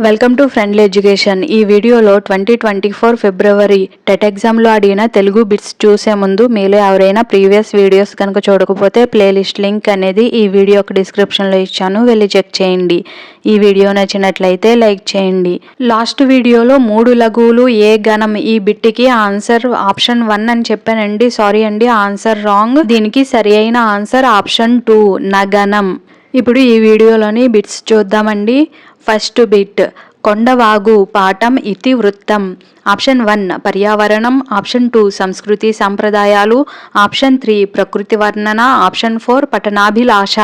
Welcome to friendly education. ఈ వీడియోలో 2024 ఫిబ్రవరి TET ఎగ్జామ్లో అడిగిన తెలుగు బిట్స్ చూసే ముందు మీలో ఎవరైనా ప్రీవియస్ వీడియోస్ కనుక చూడకపోతే ప్లేలిస్ట్ లింక్ అనేది ఈ వీడియో డిస్క్రిప్షన్లో ఇచ్చాను, వెళ్ళి చెక్ చేయండి. ఈ వీడియో నచ్చినట్లయితే లైక్ చేయండి. లాస్ట్ వీడియోలో 3 లఘువులు ఏ గణం ఈ బిట్కి ఆన్సర్ ఆప్షన్ 1 అని చెప్పానండి. సారీ అండి, ఆన్సర్ రాంగ్. దీనికి సరి అయిన ఆన్సర్ ఆప్షన్ 2 నగనం. ఇప్పుడు ఈ వీడియోలోని బిట్స్ చూద్దామండి. ఫస్ట్ బిట్ కొండవాగు పాఠం ఇతివృత్తం. ఆప్షన్ 1 పర్యావరణం, ఆప్షన్ 2 సంస్కృతి సంప్రదాయాలు, ఆప్షన్ 3 ప్రకృతి వర్ణన, ఆప్షన్ 4 పఠనాభిలాష.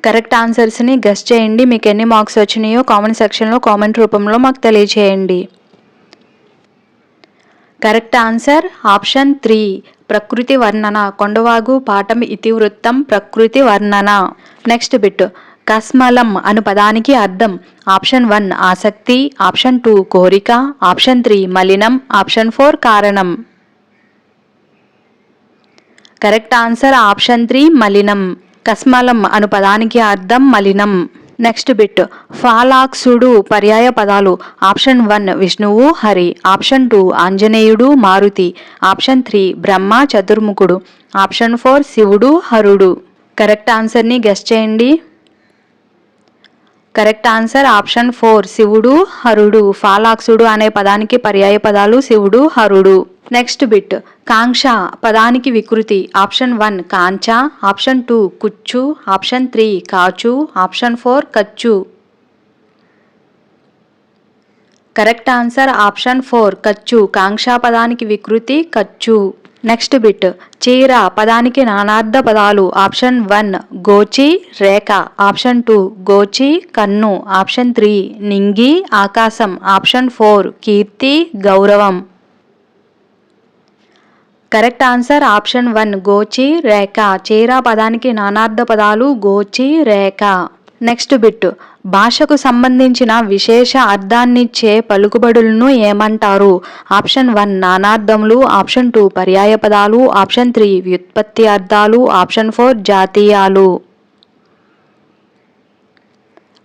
కరెక్ట్ ఆన్సర్స్ని గెస్ చేయండి. మీకు ఎన్ని మార్క్స్ వచ్చినాయో కామెంట్ సెక్షన్లో కామెంట్ రూపంలో మాకు తెలియచేయండి. కరెక్ట్ ఆన్సర్ ఆప్షన్ 3 ప్రకృతి వర్ణన. కొండవాగు పాఠం ఇతివృత్తం ప్రకృతి వర్ణన. నెక్స్ట్ బిట్ కస్మలం అను పదానికి అర్థం. ఆప్షన్ 1 ఆసక్తి, ఆప్షన్ 2 కోరిక, ఆప్షన్ 3 మలినం, ఆప్షన్ 4 కారణం. కరెక్ట్ ఆన్సర్ ఆప్షన్ 3 మలినం. కస్మలం అను పదానికి అర్థం మలినం. నెక్స్ట్ బిట్ ఫాలాక్సుడు పర్యాయ పదాలు. ఆప్షన్ 1 విష్ణువు హరి, ఆప్షన్ 2 ఆంజనేయుడు మారుతి, ఆప్షన్ 3 బ్రహ్మ చతుర్ముఖుడు, ఆప్షన్ 4 శివుడు హరుడు. కరెక్ట్ ఆన్సర్ని గెస్ చేయండి. కరెక్ట్ ఆన్సర్ ఆప్షన్ 4 శివుడు హరుడు. ఫాలాక్సుడు అనే పదానికి పర్యాయ పదాలు శివుడు హరుడు. నెక్స్ట్ బిట్ కాంక్ష పదానికి వికృతి. ఆప్షన్ 1 కాంచ, ఆప్షన్ 2 కుచ్చు, ఆప్షన్ 3 కాచు, ఆప్షన్ 4 కచ్చు. కరెక్ట్ ఆన్సర్ ఆప్షన్ 4 కచ్చు. కాంక్ష పదానికి వికృతి కచ్చు. నెక్స్ట్ బిట్ చీర పదానికి నానార్థ పదాలు. ఆప్షన్ 1 గోచి రేఖ, ఆప్షన్ 2 గోచి కన్ను, ఆప్షన్ 3 నింగి ఆకాశం, ఆప్షన్ 4 కీర్తి గౌరవం. కరెక్ట్ ఆన్సర్ ఆప్షన్ 1 గోచి రేఖ. చీర పదానికి నానార్థ పదాలు గోచి రేఖ. నెక్స్ట్ బిట్ భాషకు సంబంధించిన విశేష అర్థాన్నిచ్చే పలుకుబడులను ఏమంటారు? ఆప్షన్ 1 నానార్థములు, ఆప్షన్ 2 పర్యాయ పదాలు, ఆప్షన్ 3 వ్యుత్పత్తి అర్థాలు, ఆప్షన్ 4 జాతీయాలు.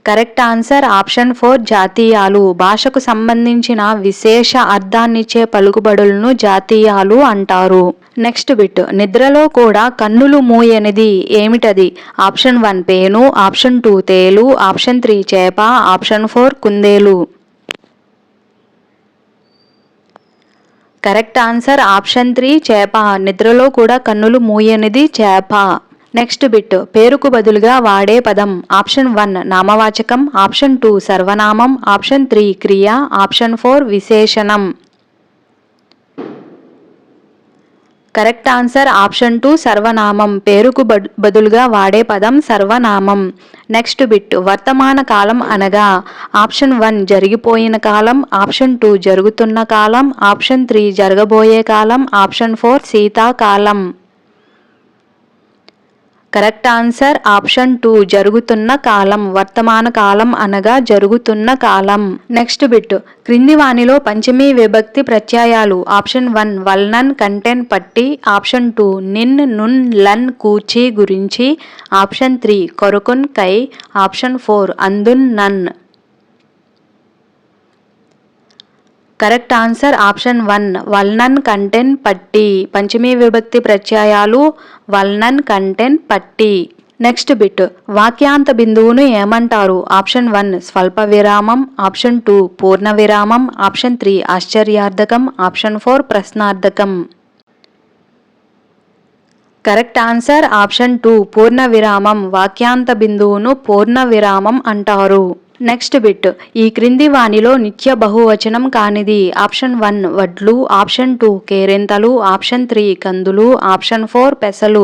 కరెక్ట్ ఆన్సర్ ఆప్షన్ 4 జాతీయాలు. భాషకు సంబంధించిన విశేష అర్థాన్నిచ్చే పలుకుబడులను జాతీయాలు అంటారు. నెక్స్ట్ బిట్ నిద్రలో కూడా కన్నులు మూయనిది ఏమిటది? ఆప్షన్ 1 పేను, ఆప్షన్ 2 తేలు, ఆప్షన్ 3 చేప, ఆప్షన్ 4 కుందేలు. కరెక్ట్ ఆన్సర్ ఆప్షన్ 3 చేప. నిద్రలో కూడా కన్నులు మూయనిది చేప. నెక్స్ట్ బిట్ పేరుకు బదులుగా వాడే పదం. ఆప్షన్ 1 నామవాచకం, ఆప్షన్ 2 సర్వనామం, ఆప్షన్ 3 క్రియ, ఆప్షన్ 4 విశేషణం. Correct answer option 2 సర్వనామం. పేరుకు బదులుగా వాడే పదం సర్వనామం. నెక్స్ట్ బిట్ వర్తమాన కాలం అనగా. ఆప్షన్ 1 జరిగిపోయిన కాలం, ఆప్షన్ 2 జరుగుతున్న కాలం, ఆప్షన్ 3 జరగబోయే కాలం, ఆప్షన్ 4 శీతాకాలం. కరెక్ట్ ఆన్సర్ ఆప్షన్ 2 జరుగుతున్న కాలం. వర్తమాన కాలం అనగా జరుగుతున్న కాలం. నెక్స్ట్ బిట్ క్రింది వానిలో పంచమీ విభక్తి ప్రత్యయాలు. ఆప్షన్ 1 వల్నన్ కంటెన్ పట్టి, ఆప్షన్ 2 నిన్ నున్ లన్ కూచి గురించి, ఆప్షన్ 3 కొరకున్ కై, ఆప్షన్ 4 అందున్ నన్. కరెక్ట్ ఆన్సర్ ఆప్షన్ 1 వల్నన్ కంటెన్ పట్టి. పంచమీ విభక్తి ప్రత్యయాలు వల్నన్ కంటెన్ పట్టి. నెక్స్ట్ బిట్ వాక్యాంత బిందువును ఏమంటారు? ఆప్షన్ 1 స్వల్ప విరామం, ఆప్షన్ 2 పూర్ణ విరామం, ఆప్షన్ 3 ఆశ్చర్యార్థకం, ఆప్షన్ 4 ప్రశ్నార్థకం. కరెక్ట్ ఆన్సర్ ఆప్షన్ 2 పూర్ణ విరామం. వాక్యాంత బిందువును పూర్ణ విరామం అంటారు. నెక్స్ట్ బిట్ ఈ క్రింది వానిలో నిత్య బహువచనం కానిది. ఆప్షన్ 1 వడ్లు, ఆప్షన్ 2 కేరింతలు, ఆప్షన్ 3 కందులు, ఆప్షన్ 4 పెసలు.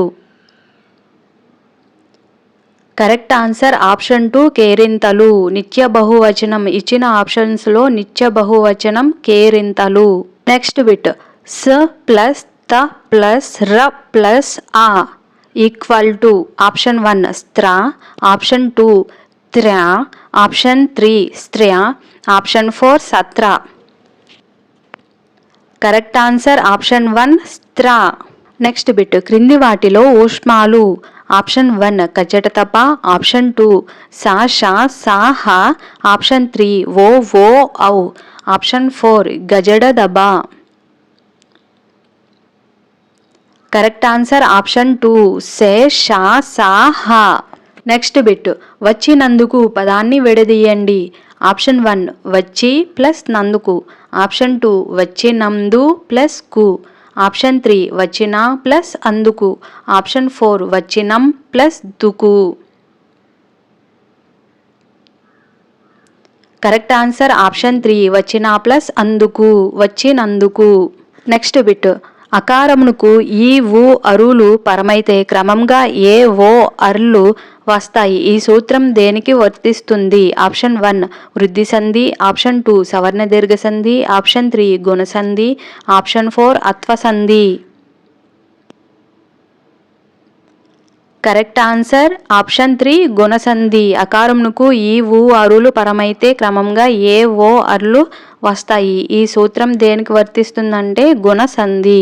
కరెక్ట్ ఆన్సర్ ఆప్షన్ 2 కేరింతలు. నిత్య బహువచనం. ఇచ్చిన ఆప్షన్స్లో నిత్య బహువచనం కేరింతలు. నెక్స్ట్ బిట్ స ప్లస్ త ప్లస్ ర ప్లస్ ఆ ఈక్వల్ టు. ఆప్షన్ 1 స్త్ర, ఆప్షన్ 2 త్ర్య, ఆప్షన్ 3 స్త్ర్య, ఆప్షన్ 4 సత్ర. కరెక్ట్ ఆన్సర్ ఆప్షన్ 1 స్త్ర. నెక్స్ట్ బిట్ క్రింది వాటిలో ఊష్మాలు. ఆప్షన్ 1 కచటతప, ఆప్షన్ 2 సా షా సా హ, ఆప్షన్ 3 ఓ ఔ, ఆప్షన్ 4 గజడ దబ. కరెక్ట్ ఆన్సర్ ఆప్షన్ 2 సే షా సా హ. నెక్స్ట్ బిట్ వచ్చినందుకు పదాన్ని విడదీయండి. ఆప్షన్ 1 వచ్చి ప్లస్ నందుకు, ఆప్షన్ 2 వచ్చినందు ప్లస్ కు, ఆప్షన్ 3 వచ్చిన ప్లస్ అందుకు, ఆప్షన్ 4 వచ్చినం ప్లస్ దుకు. కరెక్ట్ ఆన్సర్ ఆప్షన్ 3 వచ్చిన ప్లస్ అందుకు, వచ్చినందుకు. నెక్స్ట్ బిట్ అకారమునకు ఈ ఊ అరులు పరమైతే క్రమంగా ఏ ఓ అర్లు వస్తాయి. ఈ సూత్రం దేనికి వర్తిస్తుంది? ఆప్షన్ 1 వృద్ధి సంధి, ఆప్షన్ 2 సవర్ణ దీర్ఘ సంధి, ఆప్షన్ 3 గుణసంధి, ఆప్షన్ 4 అత్వ సంధి. Correct answer option 3 గుణసంధి. అకారమునకు ఈ ఊ అరులు పరమైతే క్రమంగా ఏ ఓ అర్లు వస్తాయి. ఈ సూత్రం దేనికి వర్తిస్తుందంటే గుణసంధి.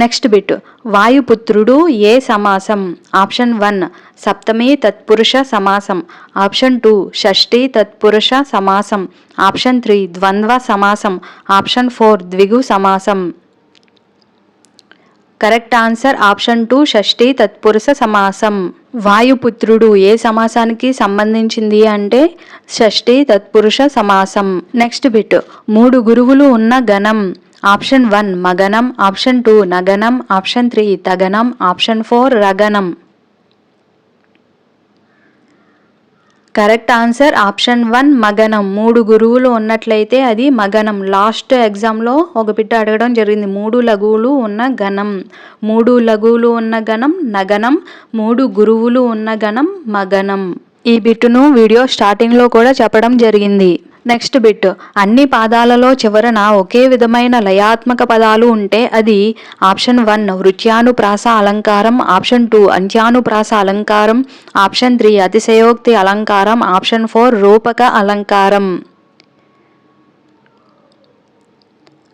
నెక్స్ట్ బిట్ వాయుపుత్రుడు ఏ సమాసం? ఆప్షన్ 1 సప్తమి తత్పురుష సమాసం, ఆప్షన్ 2 షష్ఠి తత్పురుష సమాసం, ఆప్షన్ 3 ద్వంద్వ సమాసం, ఆప్షన్ 4 ద్విగు సమాసం. కరెక్ట్ ఆన్సర్ ఆప్షన్ 2 షష్ఠి తత్పురుష సమాసం. వాయుపుత్రుడు ఏ సమాసానికి సంబంధించింది అంటే షష్ఠి తత్పురుష సమాసం. నెక్స్ట్ బిట్ 3 గురువులు ఉన్న గణం. ఆప్షన్ 1 మగనం, ఆప్షన్ 2 నగనం, ఆప్షన్ 3 తగనం, ఆప్షన్ 4 రగనం. కరెక్ట్ ఆన్సర్ ఆప్షన్ 1 మగనం. 3 గురువులు ఉన్నట్లయితే అది మగనం. లాస్ట్ ఎగ్జామ్లో ఒక బిట్ అడగడం జరిగింది. 3 లఘువులు ఉన్న గణం. 3 లఘువులు ఉన్న గణం నగనం, 3 గురువులు ఉన్న గణం మగనం. ఈ బిట్టును వీడియో స్టార్టింగ్లో కూడా చెప్పడం జరిగింది. నెక్స్ట్ బిట్ అన్ని పాదాలలో చివరన ఒకే విధమైన లయాత్మక పదాలు ఉంటే అది ఆప్షన్ 1 వృత్యానుప్రాస అలంకారం, ఆప్షన్ 2 అంత్యానుప్రాస అలంకారం, ఆప్షన్ 3 అతిశయోక్తి అలంకారం, ఆప్షన్ 4 రూపక అలంకారం.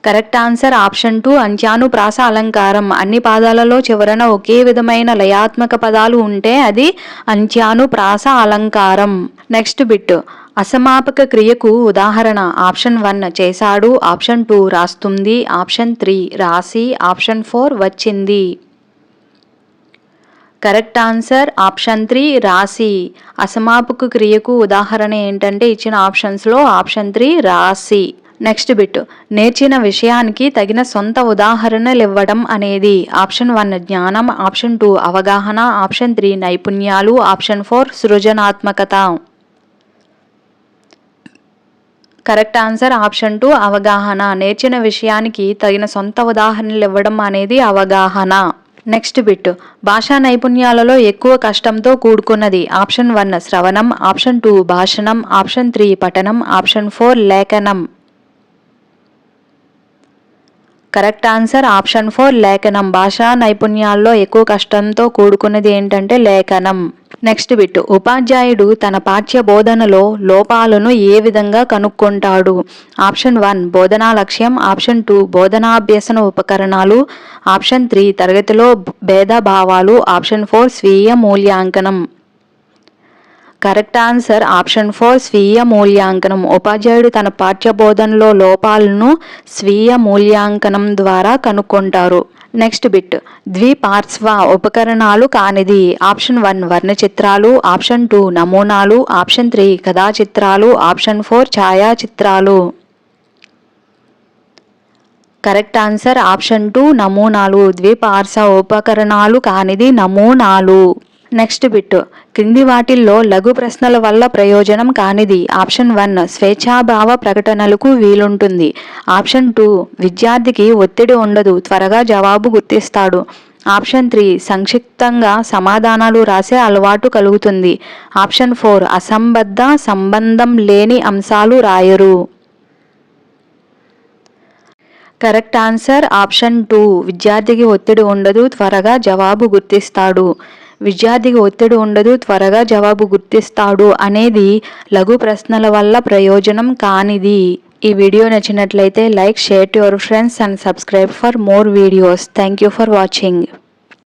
కరెక్ట్ ఆన్సర్ ఆప్షన్ 2 అంత్యానుప్రాస అలంకారం. అన్ని పాదాలలో చివరన ఒకే విధమైన లయాత్మక పదాలు ఉంటే అది అంత్యానుప్రాస అలంకారం. నెక్స్ట్ బిట్ అసమాపక క్రియకు ఉదాహరణ. ఆప్షన్ 1 చేశాడు, ఆప్షన్ 2 రాస్తుంది, ఆప్షన్ 3 రాసి, ఆప్షన్ 4 వచ్చింది. కరెక్ట్ ఆన్సర్ ఆప్షన్ 3 రాసి. అసమాపక క్రియకు ఉదాహరణ ఏంటంటే ఇచ్చిన ఆప్షన్స్లో ఆప్షన్ 3 రాసి. నెక్స్ట్ బిట్ నేర్చిన విషయానికి తగిన సొంత ఉదాహరణలు ఇవ్వడం అనేది. ఆప్షన్ 1 జ్ఞానం, ఆప్షన్ 2 అవగాహన, ఆప్షన్ 3 నైపుణ్యాలు, ఆప్షన్ 4 సృజనాత్మకత. కరెక్ట్ ఆన్సర్ ఆప్షన్ 2 అవగాహన. నేర్చిన విషయానికి తగిన సొంత ఉదాహరణలు ఇవ్వడం అనేది అవగాహన. నెక్స్ట్ బిట్ భాషా నైపుణ్యాలలో ఎక్కువ కష్టంతో కూడుకున్నది. ఆప్షన్ 1 శ్రవణం, ఆప్షన్ 2 భాషణం, ఆప్షన్ 3 పఠనం, ఆప్షన్ 4 లేఖనం. కరెక్ట్ ఆన్సర్ ఆప్షన్ 4 లేఖనం. భాషా నైపుణ్యాల్లో ఎక్కువ కష్టంతో కూడుకున్నది ఏంటంటే లేఖనం. నెక్స్ట్ బిట్ ఉపాధ్యాయుడు తన పాఠ్య బోధనలో లోపాలను ఏ విధంగా కనుక్కుంటాడు? ఆప్షన్ 1 బోధనా లక్ష్యం, ఆప్షన్ 2 బోధనాభ్యసన ఉపకరణాలు, ఆప్షన్ 3 తరగతిలో భేదభావాలు, ఆప్షన్ 4 స్వీయ మూల్యాంకనం. కరెక్ట్ ఆన్సర్ ఆప్షన్ 4 స్వీయ మూల్యాంకనం. ఉపాధ్యాయుడు తన పాఠ్య బోధనలో లోపాలను స్వీయ మూల్యాంకనం ద్వారా కనుక్కుంటారు. నెక్స్ట్ బిట్ ద్విపార్శ్వ ఉపకరణాలు కానిది. ఆప్షన్ 1 వర్ణ చిత్రాలు, ఆప్షన్ 2 నమూనాలు, ఆప్షన్ 3 కథా చిత్రాలు, ఆప్షన్ 4 ఛాయాచిత్రాలు. కరెక్ట్ ఆన్సర్ ఆప్షన్ 2 నమూనాలు. ద్విపార్శ్వ ఉపకరణాలు కానిది నమూనాలు. నెక్స్ట్ బిట్ క్రింది వాటిల్లో లఘు ప్రశ్నల వల్ల ప్రయోజనం కానిది. ఆప్షన్ 1 స్వేచ్ఛాభావ ప్రకటనలకు వీలుంటుంది, ఆప్షన్ 2 విద్యార్థికి ఒత్తిడి ఉండదు, త్వరగా జవాబు గుర్తిస్తాడు, ఆప్షన్ 3 సంక్షిప్తంగా సమాధానాలు రాసే అలవాటు కలుగుతుంది, ఆప్షన్ 4 అసంబద్ధ సంబంధం లేని అంశాలు రాయరు. కరెక్ట్ ఆన్సర్ ఆప్షన్ 2 విద్యార్థికి ఒత్తిడి ఉండదు, త్వరగా జవాబు గుర్తిస్తాడు. విద్యార్థికి ఒత్తిడి ఉండదు, త్వరగా జవాబు గుర్తిస్తాడు అనేది లఘు ప్రశ్నల వల్ల ప్రయోజనం కానిది. ఈ వీడియో నచ్చినట్లయితే like, share to your friends and subscribe for more videos. Thank you for watching.